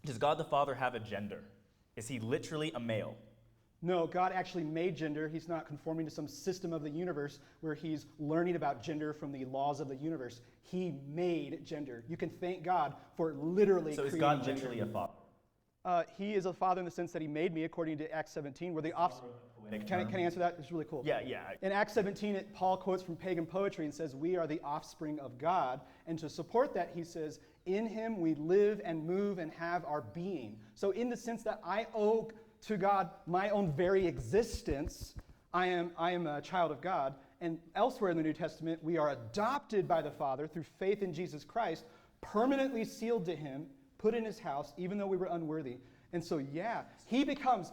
Does God the Father have a gender? Is he literally a male? No, God actually made gender. He's not conforming to some system of the universe where he's learning about gender from the laws of the universe. He made gender. You can thank God for literally So is creating God gender. literally a father? He is a father in the sense that he made me, according to Acts 17, where the offspring. Can I answer that? It's really cool. Yeah. In Acts 17, Paul quotes from pagan poetry and says, "We are the offspring of God." And to support that, he says, "In him we live and move and have our being." So in the sense that I owe to God my own very existence, I am a child of God. And elsewhere in the New Testament, we are adopted by the Father through faith in Jesus Christ, permanently sealed to him, put in his house, even though we were unworthy. And so, yeah, he becomes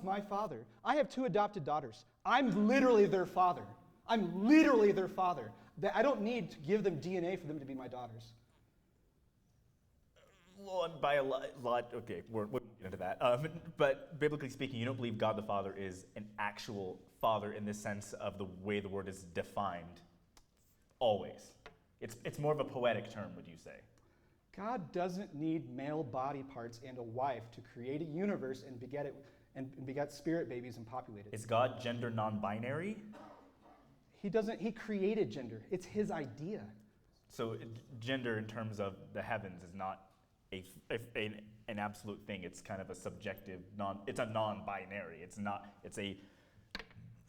my father. I have 2 adopted daughters. I'm literally their father. I'm literally their father. I don't need to give them DNA for them to be my daughters. Well, by a lot, okay, we'll get into that. But biblically speaking, you don't believe God the Father is an actual father in the sense of the way the word is defined, always. It's more of a poetic term, would you say? God doesn't need male body parts and a wife to create a universe and beget it and beget spirit babies and populate it. Is God gender non-binary? He created gender. It's his idea. So gender in terms of the heavens is not an absolute thing. It's kind of a subjective, it's a non-binary. It's a...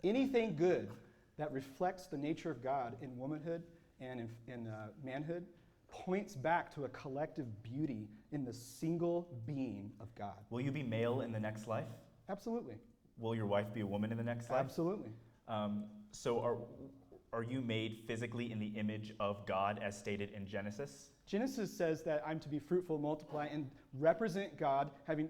Anything good that reflects the nature of God in womanhood and in manhood points back to a collective beauty in the single being of God. Will you be male in the next life? Absolutely. Will your wife be a woman in the next life? Absolutely. So are you made physically in the image of God as stated in Genesis? Genesis says that I'm to be fruitful, multiply, and represent God, having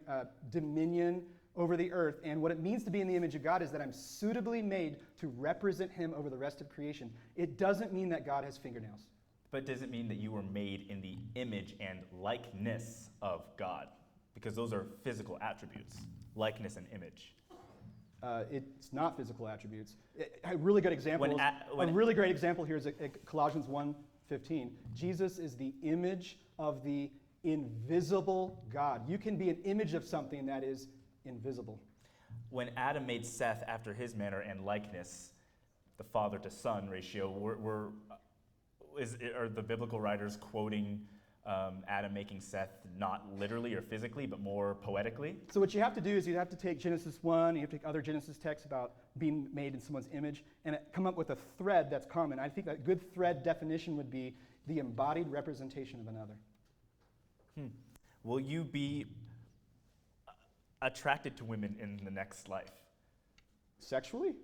dominion over the earth. And what it means to be in the image of God is that I'm suitably made to represent him over the rest of creation. It doesn't mean that God has fingernails. But does it mean that you were made in the image and likeness of God? Because those are physical attributes, likeness and image. It's not physical attributes. A really good example. A really great example here is Colossians 1:15. Jesus is the image of the invisible God. You can be an image of something that is invisible. When Adam made Seth after his manner and likeness, the father to son ratio, are the biblical writers quoting Adam making Seth not literally or physically, but more poetically? So what you have to do is you have to take Genesis 1, you have to take other Genesis texts about being made in someone's image, and come up with a thread that's common. I think that good thread definition would be the embodied representation of another. Will you be attracted to women in the next life? Sexually?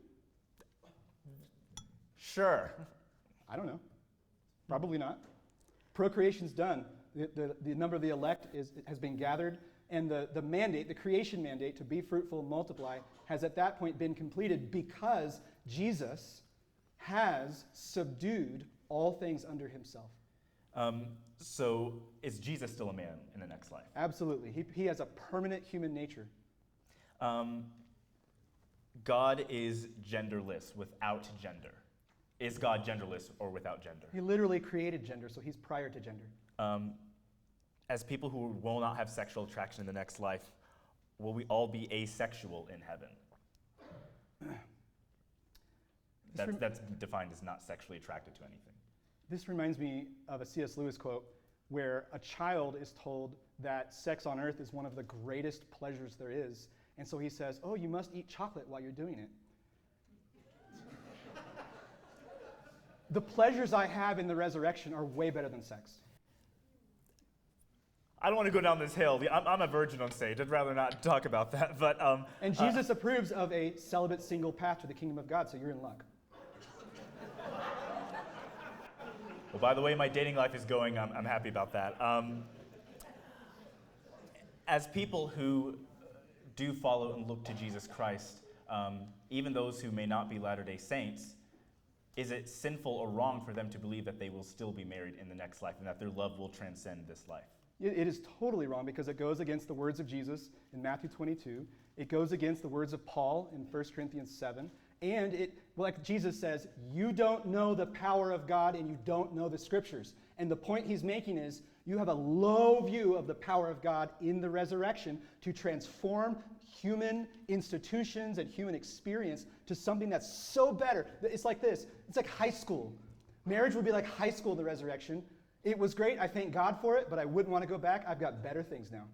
Sure. I don't know. Probably not. Procreation's done. The number of the elect has been gathered, and the mandate, the creation mandate to be fruitful and multiply, has at that point been completed because Jesus has subdued all things under himself. So is Jesus still a man in the next life? Absolutely. He has a permanent human nature. God is genderless, without gender. Is God genderless or without gender? He literally created gender, so he's prior to gender. As people who will not have sexual attraction in the next life, will we all be asexual in heaven? That's defined as not sexually attracted to anything. This reminds me of a C.S. Lewis quote where a child is told that sex on earth is one of the greatest pleasures there is. And so he says, "Oh, you must eat chocolate while you're doing it." The pleasures I have in the resurrection are way better than sex. I don't want to go down this hill. I'm a virgin on stage. I'd rather not talk about that. But and Jesus approves of a celibate single path to the kingdom of God, so you're in luck. Well, by the way my dating life is going, I'm happy about that. As people who do follow and look to Jesus Christ, even those who may not be Latter-day Saints, is it sinful or wrong for them to believe that they will still be married in the next life and that their love will transcend this life? It is totally wrong because it goes against the words of Jesus in Matthew 22. It goes against the words of Paul in 1 Corinthians 7. And like Jesus says, you don't know the power of God and you don't know the scriptures. And the point he's making is You have a low view of the power of God in the resurrection to transform human institutions and human experience to something that's so better. It's like this. It's like high school. Marriage would be like high school in the resurrection. It was great. I thank God for it, but I wouldn't want to go back. I've got better things now.